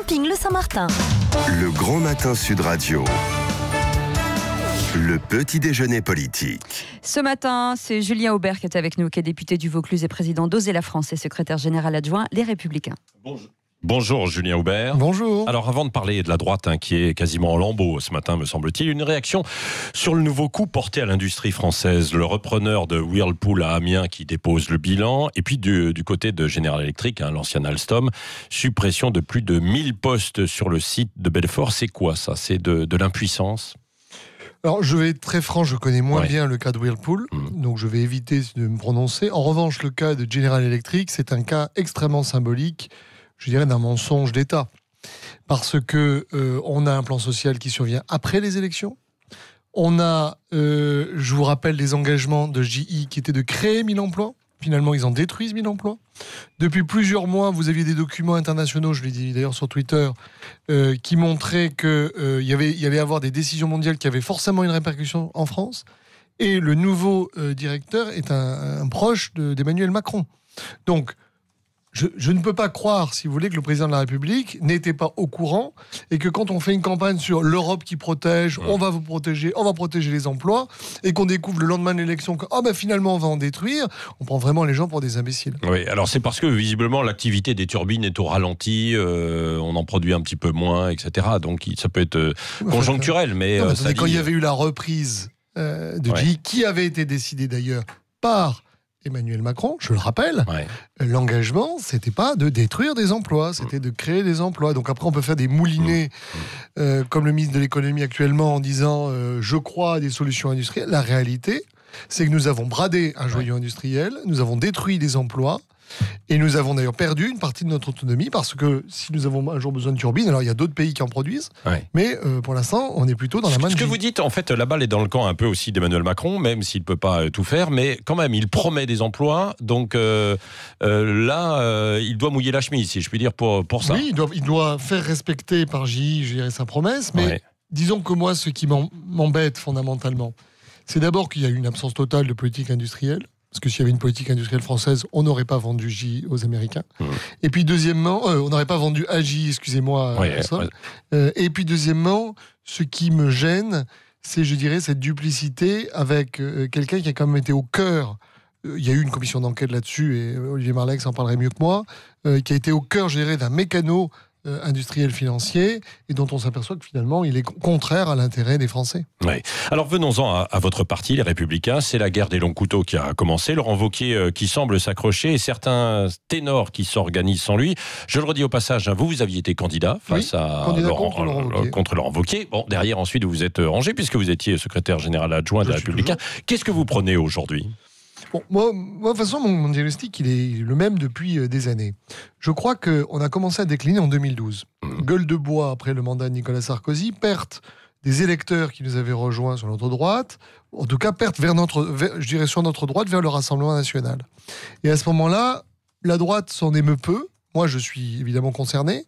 Camping Le Saint-Martin. Le Grand Matin Sud Radio. Le petit déjeuner politique. Ce matin, c'est Julien Aubert qui est avec nous, qui est député du Vaucluse et président d'Oser la France et secrétaire général adjoint Les Républicains. Bonjour Julien Aubert. Bonjour. Alors avant de parler de la droite qui est quasiment en lambeaux ce matin me semble-t-il, une réaction sur le nouveau coup porté à l'industrie française. Le repreneur de Whirlpool à Amiens qui dépose le bilan et puis du côté de General Electric, l'ancien Alstom, suppression de plus de 1000 postes sur le site de Belfort. C'est quoi ça? C'est de l'impuissance? Alors, je vais être très franc, je connais moins bien le cas de Whirlpool, donc je vais éviter de me prononcer. En revanche, le cas de General Electric, c'est un cas extrêmement symbolique, je dirais, d'un mensonge d'État. Parce que on a un plan social qui survient après les élections. On a, je vous rappelle, les engagements de GE qui étaient de créer 1000 emplois. Finalement, ils en détruisent 1000 emplois. Depuis plusieurs mois, vous aviez des documents internationaux, je l'ai dit d'ailleurs sur Twitter, qui montraient qu'il y allait avoir des décisions mondiales qui avaient forcément une répercussion en France. Et le nouveau directeur est un proche d'Emmanuel Macron. Donc, je ne peux pas croire, si vous voulez, que le président de la République n'était pas au courant et que quand on fait une campagne sur l'Europe qui protège, on va vous protéger, on va protéger les emplois, et qu'on découvre le lendemain de l'élection que finalement on va en détruire, on prend vraiment les gens pour des imbéciles. Oui, alors c'est parce que visiblement l'activité des turbines est au ralenti, on en produit un petit peu moins, etc. Donc ça peut être conjoncturel, mais... quand il y avait eu la reprise de GE, qui avait été décidée d'ailleurs par Emmanuel Macron, je le rappelle, l'engagement, c'était pas de détruire des emplois, c'était de créer des emplois. Donc après, on peut faire des moulinets, comme le ministre de l'économie actuellement, en disant je crois à des solutions industrielles. La réalité, c'est que nous avons bradé un joyau industriel, nous avons détruit des emplois, et nous avons d'ailleurs perdu une partie de notre autonomie, parce que si nous avons un jour besoin de turbines, alors il y a d'autres pays qui en produisent, mais pour l'instant, on est plutôt dans la main de... Ce que vous dites, en fait, la balle est dans le camp un peu aussi d'Emmanuel Macron, même s'il ne peut pas tout faire, mais quand même, il promet des emplois, donc là, il doit mouiller la chemise, si je puis dire, pour ça. Oui, il doit faire respecter par GE, je dirais, sa promesse, mais disons que moi, ce qui m'embête fondamentalement, c'est d'abord qu'il y a une absence totale de politique industrielle. Parce que s'il y avait une politique industrielle française, on n'aurait pas vendu GE aux Américains. Et puis deuxièmement, on n'aurait pas vendu à GE, excusez-moi. Et puis deuxièmement, ce qui me gêne, c'est, je dirais, cette duplicité avec quelqu'un qui a quand même été au cœur. Il y a eu une commission d'enquête là-dessus, et Olivier Marleix en parlerait mieux que moi, qui a été au cœur, je dirais, d'un mécano industriel financier, et dont on s'aperçoit que finalement il est contraire à l'intérêt des Français. Alors venons-en à votre parti, les Républicains. C'est la guerre des longs couteaux qui a commencé. Laurent Wauquiez qui semble s'accrocher, et certains ténors qui s'organisent sans lui. Je le redis au passage, vous aviez été candidat face à contre Laurent Wauquiez. Bon, derrière ensuite vous êtes rangé puisque vous étiez secrétaire général adjoint des Républicains. Qu'est-ce que vous prenez aujourd'hui ? Bon, moi, de toute façon, mon diagnostic, il est le même depuis des années. Je crois qu'on a commencé à décliner en 2012. Gueule de bois après le mandat de Nicolas Sarkozy, perte des électeurs qui nous avaient rejoints sur notre droite, en tout cas perte sur notre droite vers le Rassemblement national. Et à ce moment-là, la droite s'en émeut peu. Moi, je suis évidemment concerné.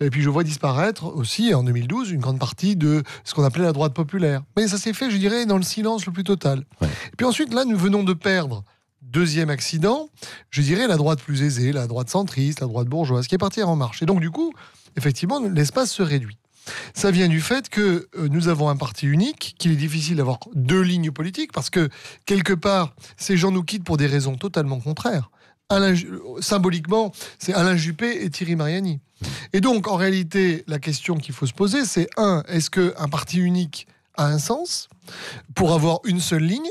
Et puis, je vois disparaître aussi, en 2012, une grande partie de ce qu'on appelait la droite populaire. Mais ça s'est fait, je dirais, dans le silence le plus total. Et puis ensuite, là, nous venons de perdre, deuxième accident, je dirais, la droite plus aisée, la droite centriste, la droite bourgeoise, qui est partie en marche. Et donc, du coup, effectivement, l'espace se réduit. Ça vient du fait que nous avons un parti unique, qu'il est difficile d'avoir deux lignes politiques, parce que, quelque part, ces gens nous quittent pour des raisons totalement contraires. Symboliquement, c'est Alain Juppé et Thierry Mariani. Et donc, en réalité, la question qu'il faut se poser, c'est est-ce qu'un parti unique a un sens pour avoir une seule ligne ?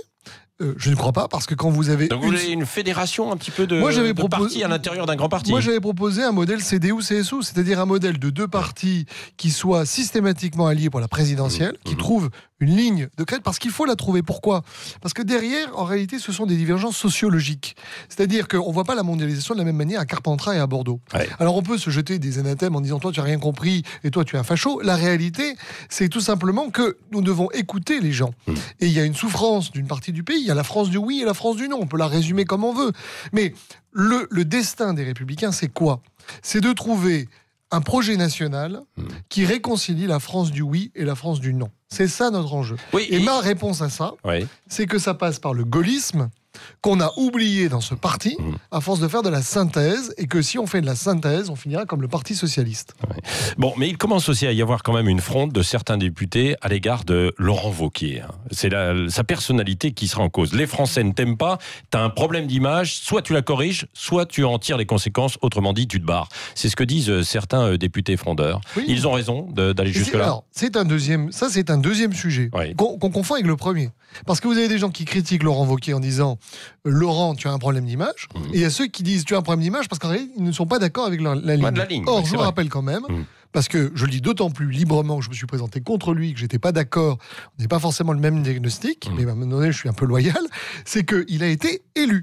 Je ne crois pas, parce que quand vous avez... Donc vous voulez une fédération un petit peu de partis à l'intérieur d'un grand parti ? Moi, j'avais proposé un modèle CDU-CSU, c'est-à-dire un modèle de deux partis qui soient systématiquement alliés pour la présidentielle, qui trouvent une ligne de crête, parce qu'il faut la trouver. Pourquoi ? Parce que derrière, en réalité, ce sont des divergences sociologiques. C'est-à-dire qu'on ne voit pas la mondialisation de la même manière à Carpentras et à Bordeaux. Alors on peut se jeter des anathèmes en disant « toi, tu n'as rien compris, et toi, tu es un facho ». La réalité, c'est tout simplement que nous devons écouter les gens. Et il y a une souffrance d'une partie du pays. Il y a la France du oui et la France du non. On peut la résumer comme on veut. Mais le destin des Républicains, c'est quoi ? C'est de trouver un projet national qui réconcilie la France du oui et la France du non. C'est ça notre enjeu. Et ma réponse à ça, c'est que ça passe par le gaullisme qu'on a oublié dans ce parti à force de faire de la synthèse, et que si on fait de la synthèse, on finira comme le Parti socialiste. Ouais. Bon, mais il commence aussi à y avoir quand même une fronde de certains députés à l'égard de Laurent Wauquiez. C'est sa personnalité qui sera en cause. Les Français ne t'aiment pas, tu as un problème d'image, soit tu la corriges, soit tu en tires les conséquences, autrement dit, tu te barres. C'est ce que disent certains députés frondeurs. Oui. Ils ont raison d'aller jusque-là. Alors, c'est un deuxième sujet qu'on confond avec le premier. Parce que vous avez des gens qui critiquent Laurent Wauquiez en disant « Laurent, tu as un problème d'image ». Et il y a ceux qui disent « Tu as un problème d'image » parce qu'en réalité, ils ne sont pas d'accord avec la ligne. Or, je vous rappelle quand même, parce que je le dis d'autant plus librement que je me suis présenté contre lui, que je n'étais pas d'accord, on n'est pas forcément le même diagnostic, mais à un moment donné, je suis un peu loyal, c'est qu'il a été élu.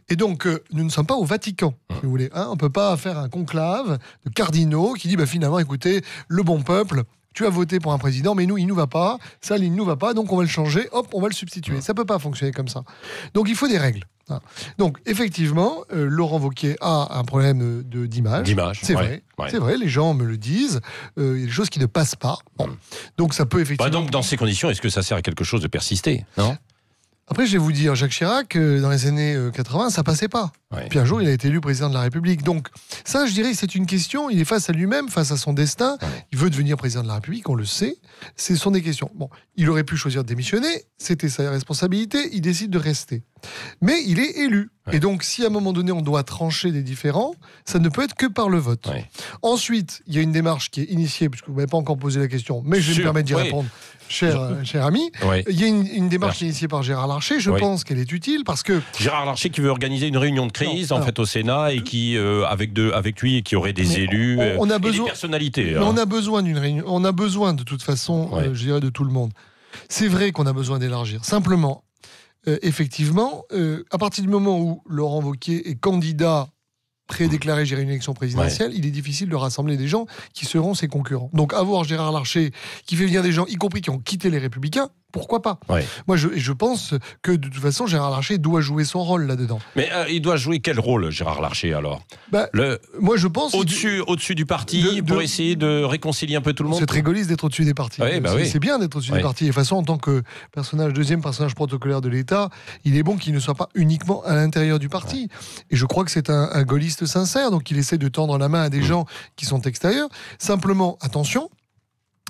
Et donc, nous ne sommes pas au Vatican, si vous voulez. On ne peut pas faire un conclave de cardinaux qui dit finalement, écoutez, le bon peuple, tu as voté pour un président, mais nous, il ne nous va pas, ça, il ne nous va pas, donc on va le changer, hop, on va le substituer. Ça ne peut pas fonctionner comme ça. Donc, il faut des règles. Donc, effectivement, Laurent Wauquiez a un problème d'image. C'est vrai. C'est vrai, les gens me le disent. Il y a des choses qui ne passent pas. Bon. Donc, ça peut effectivement... donc, dans ces conditions, est-ce que ça sert à quelque chose de persister ? Non ? Après, je vais vous dire, Jacques Chirac, dans les années 80, ça passait pas. Puis un jour, il a été élu président de la République. Donc ça, je dirais, c'est une question. Il est face à lui-même, face à son destin. Il veut devenir président de la République, on le sait. Ce sont des questions. Bon, il aurait pu choisir de démissionner. C'était sa responsabilité. Il décide de rester. Mais il est élu. Et donc, si à un moment donné, on doit trancher des différends, ça ne peut être que par le vote. Ensuite, il y a une démarche qui est initiée, puisque vous ne m'avez pas encore posé la question, mais je vais me permettre d'y répondre, cher ami. Il y a une démarche qui est initiée par Gérard Larcher. Je pense qu'elle est utile parce que... Gérard Larcher qui veut organiser une réunion de crise au Sénat et qui, avec lui, qui aurait des élus et des personnalités. On a besoin d'une réunion. On a besoin de toute façon, je dirais, de tout le monde. C'est vrai qu'on a besoin d'élargir. Simplement... effectivement, à partir du moment où Laurent Wauquiez est candidat prédéclaré, gérer une élection présidentielle, il est difficile de rassembler des gens qui seront ses concurrents. Donc avoir Gérard Larcher qui fait venir des gens, y compris qui ont quitté les Républicains, pourquoi pas ? Moi, je pense que de toute façon, Gérard Larcher doit jouer son rôle là-dedans. Mais il doit jouer quel rôle, Gérard Larcher, alors ? Moi, je pense... Au-dessus du parti, pour essayer de réconcilier un peu tout le monde ? C'est très gaulliste d'être au-dessus des partis. C'est bien d'être au-dessus des partis. Et de toute façon, en tant que deuxième personnage protocolaire de l'État, il est bon qu'il ne soit pas uniquement à l'intérieur du parti. Et je crois que c'est un gaulliste sincère, donc il essaie de tendre la main à des gens qui sont extérieurs. Simplement, attention,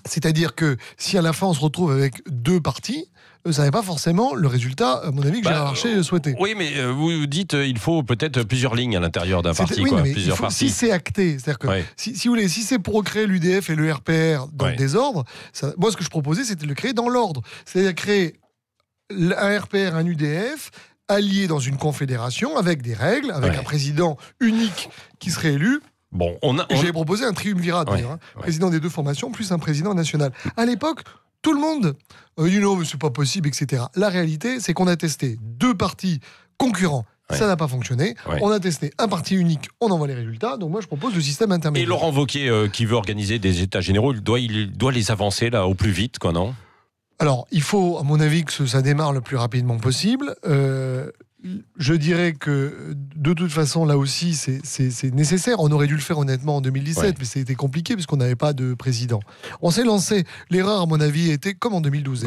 c'est-à-dire que si à la fin on se retrouve avec deux partis, ça n'est pas forcément le résultat, à mon avis, que Gérard Larcher souhaitait. Oui, mais vous dites qu'il faut peut-être plusieurs lignes à l'intérieur d'un parti. Plusieurs partis. Si c'est acté, c'est-à-dire que si vous voulez, si c'est pour recréer l'UDF et le RPR dans le désordre, moi ce que je proposais c'était de le créer dans l'ordre. C'est-à-dire créer un RPR, un UDF, alliés dans une confédération avec des règles, avec un président unique qui serait élu. Bon, J'avais proposé un triumvirat, d'ailleurs, président des deux formations, plus un président national. À l'époque, tout le monde dit non, mais c'est pas possible, etc. La réalité, c'est qu'on a testé deux partis concurrents. Ça n'a pas fonctionné. On a testé un parti unique, on envoie les résultats. Donc moi, je propose le système intermédiaire. Et Laurent Wauquiez, qui veut organiser des états généraux, il doit les avancer là au plus vite, quoi, non ? Alors, il faut, à mon avis, que ça démarre le plus rapidement possible. Je dirais que, de toute façon, là aussi, c'est nécessaire. On aurait dû le faire, honnêtement, en 2017, mais c'était compliqué puisqu'on n'avait pas de président. On s'est lancé. L'erreur, à mon avis, était, comme en 2012,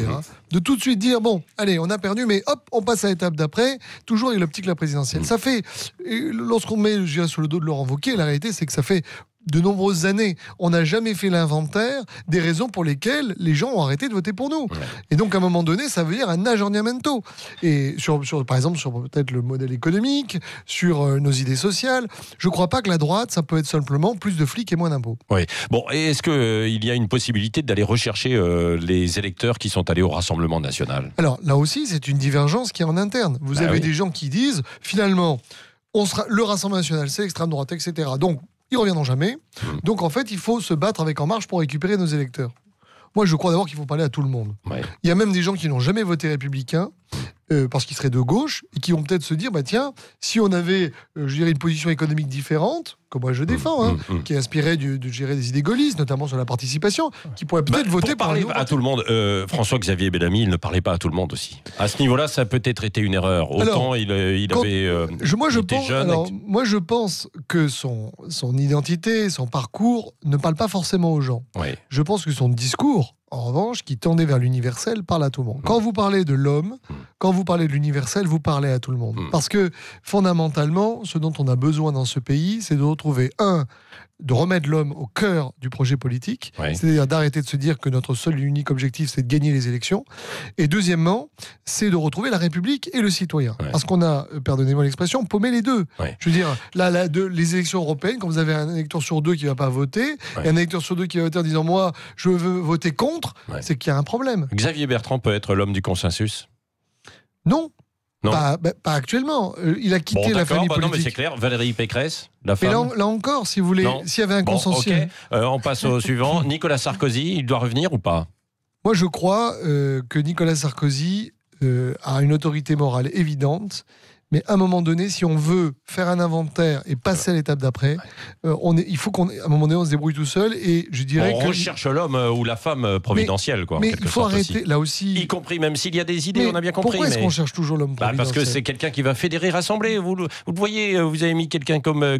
de tout de suite dire, bon, allez, on a perdu, mais hop, on passe à l'étape d'après, toujours avec l'optique de la présidentielle. Ça fait, lorsqu'on met, je dirais, sur le dos de Laurent Wauquiez, la réalité, c'est que ça fait de nombreuses années, on n'a jamais fait l'inventaire des raisons pour lesquelles les gens ont arrêté de voter pour nous. Et donc, à un moment donné, ça veut dire un aggiornamento. Et par exemple, sur peut-être le modèle économique, sur nos idées sociales, je ne crois pas que la droite, ça peut être simplement plus de flics et moins d'impôts. Oui. Bon, et est-ce qu'il y a une possibilité d'aller rechercher les électeurs qui sont allés au Rassemblement national ? Alors, là aussi, c'est une divergence qui est en interne. Vous avez des gens qui disent, finalement, le Rassemblement national, c'est l'extrême droite, etc. Donc, ils reviendront jamais. Donc, en fait, il faut se battre avec En Marche pour récupérer nos électeurs. Moi, je crois d'abord qu'il faut parler à tout le monde. Il y a même des gens qui n'ont jamais voté républicain parce qu'ils seraient de gauche et qui vont peut-être se dire, tiens, si on avait, je dirais, une position économique différente, que moi je défends, qui est inspiré de gérer des idées gaullistes, notamment sur la participation, qui pourrait peut-être voter pour un nouveau à tout le monde. François-Xavier Bellamy, il ne parlait pas à tout le monde aussi. À ce niveau-là, ça a peut-être été une erreur. Autant il était jeune. Moi, je pense que son identité, son parcours ne parle pas forcément aux gens. Oui. Je pense que son discours, en revanche, qui tendait vers l'universel, parle à tout le monde. Quand vous parlez de l'homme, quand vous parlez de l'universel, vous parlez à tout le monde. Parce que, fondamentalement, ce dont on a besoin dans ce pays, c'est de retrouver, de remettre l'homme au cœur du projet politique, c'est-à-dire d'arrêter de se dire que notre seul et unique objectif, c'est de gagner les élections. Et deuxièmement, c'est de retrouver la République et le citoyen. Parce qu'on a, pardonnez-moi l'expression, paumé les deux. Je veux dire, les élections européennes, quand vous avez un électeur sur deux qui ne va pas voter, et un électeur sur deux qui va voter en disant « moi, je veux voter contre », c'est qu'il y a un problème. Xavier Bertrand peut être l'homme du consensus ? Non. Pas actuellement. Il a quitté la famille politique. Non, mais c'est clair. Valérie Pécresse, la femme. Mais là encore, si vous voulez, s'il y avait un consensus. On passe au suivant. Nicolas Sarkozy, il doit revenir ou pas ? Moi, je crois que Nicolas Sarkozy a une autorité morale évidente. Mais à un moment donné, si on veut faire un inventaire et passer à l'étape d'après, il faut qu'à un moment donné, on se débrouille tout seul. Et je dirais on recherche l'homme ou la femme providentielle, quoi. Mais il faut arrêter, là aussi. Y compris, même s'il y a des idées, on a bien compris. Pourquoi est-ce qu'on cherche toujours l'homme providentiel ? Parce que c'est quelqu'un qui va fédérer, rassembler. Vous le voyez, vous avez mis quelqu'un comme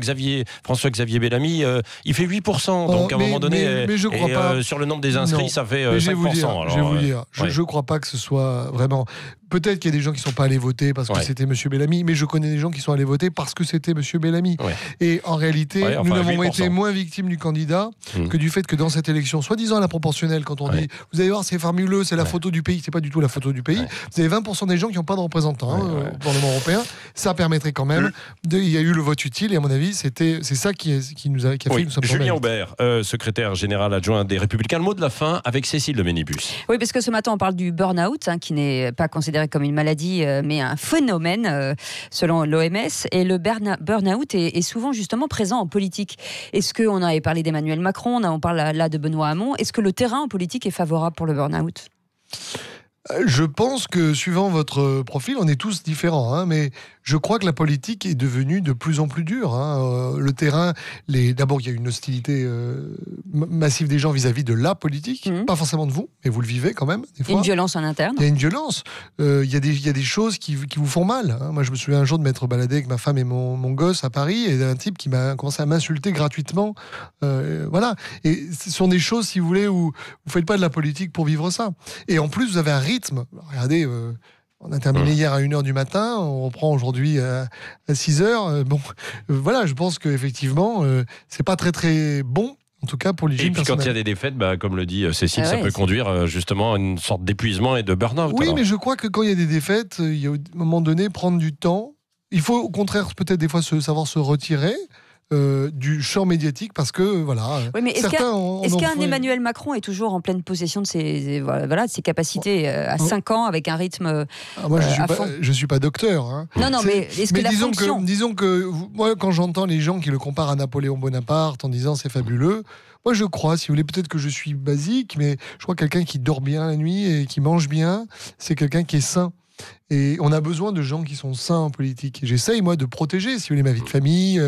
François-Xavier Bellamy, il fait 8%. Donc à un moment donné, mais je crois pas. Sur le nombre des inscrits, ça fait 5%. Je vais vous dire, je ne crois pas que ce soit vraiment. Peut-être qu'il y a des gens qui ne sont pas allés voter parce que c'était M. Bellamy, mais je connais des gens qui sont allés voter parce que c'était M. Bellamy. Et en réalité, nous n'avons été moins victimes du candidat que du fait que dans cette élection, soi-disant à la proportionnelle, quand on dit, vous allez voir, c'est farmuleux, c'est la photo du pays, c'est pas du tout la photo du pays. Vous avez 20% des gens qui n'ont pas de représentants au Parlement européen. Ça permettrait quand même. Il y a eu le vote utile et à mon avis, c'est ça qui nous a fait nous sommes Julien Aubert, secrétaire général adjoint des Républicains. Le mot de la fin avec Cécile de Ménibus. Oui, parce que ce matin, on parle du burn-out, qui n'est pas considéré comme une maladie, mais un phénomène, selon l'OMS. Et le burn-out est souvent justement présent en politique. Est-ce qu'on avait parlé d'Emmanuel Macron, on parle là de Benoît Hamon, est-ce que le terrain en politique est favorable pour le burn-out ? Je pense que, suivant votre profil, on est tous différents, mais je crois que la politique est devenue de plus en plus dure. Le terrain, d'abord, il y a une hostilité massive des gens vis-à-vis de la politique, pas forcément de vous, mais vous le vivez quand même, des fois. Une violence en interne. Il y a une violence. Il y a des choses qui vous font mal. Moi, je me souviens un jour de m'être baladé avec ma femme et mon gosse à Paris, et un type qui m'a commencé à m'insulter gratuitement. Voilà. Et ce sont des choses, si vous voulez, où vous ne faites pas de la politique pour vivre ça. Et en plus, vous avez un rythme. Regardez, on a terminé hier à 1h du matin, on reprend aujourd'hui à 6h. Voilà, je pense qu'effectivement, c'est pas très très bon. En tout cas pour l'hygiène personnelle. Et puis quand il y a des défaites, comme le dit Cécile, ça peut conduire justement à une sorte d'épuisement et de burn-out. Oui, mais je crois que quand il y a des défaites, il y a à un moment donné prendre du temps. Il faut au contraire peut-être des fois savoir se retirer. Du champ médiatique parce que voilà. Oui, mais est-ce qu'un Emmanuel Macron est toujours en pleine possession de ses capacités à 5 ans avec un rythme moi je suis pas docteur. Non, mais est-ce que la fonction... disons que moi quand j'entends les gens qui le comparent à Napoléon Bonaparte en disant c'est fabuleux, moi je crois, si vous voulez, peut-être que je suis basique, mais je crois que quelqu'un qui dort bien la nuit et qui mange bien, c'est quelqu'un qui est sain. Et on a besoin de gens qui sont sains en politique. Et j'essaye, moi, de protéger, si vous voulez, ma vie de famille,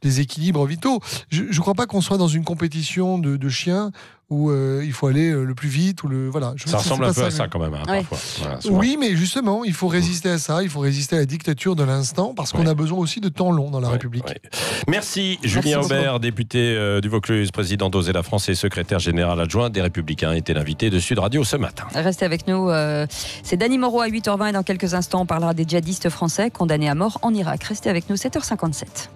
les équilibres vitaux. Je ne crois pas qu'on soit dans une compétition de chiens où il faut aller le plus vite. Voilà. Ça ressemble un peu à ça, quand même, parfois. Voilà, oui, mais justement, il faut résister à ça. Il faut résister à la dictature de l'instant, parce qu'on a besoin aussi de temps long dans la République. Merci, Julien Aubert, député du Vaucluse, président d'Oser la France et secrétaire général adjoint des Républicains, était l'invité de Sud Radio ce matin. Restez avec nous. C'est Dany Moreau à 8h20 et dans quelques instants, on parlera des djihadistes français condamnés à mort en Irak. Restez avec nous, 7h57.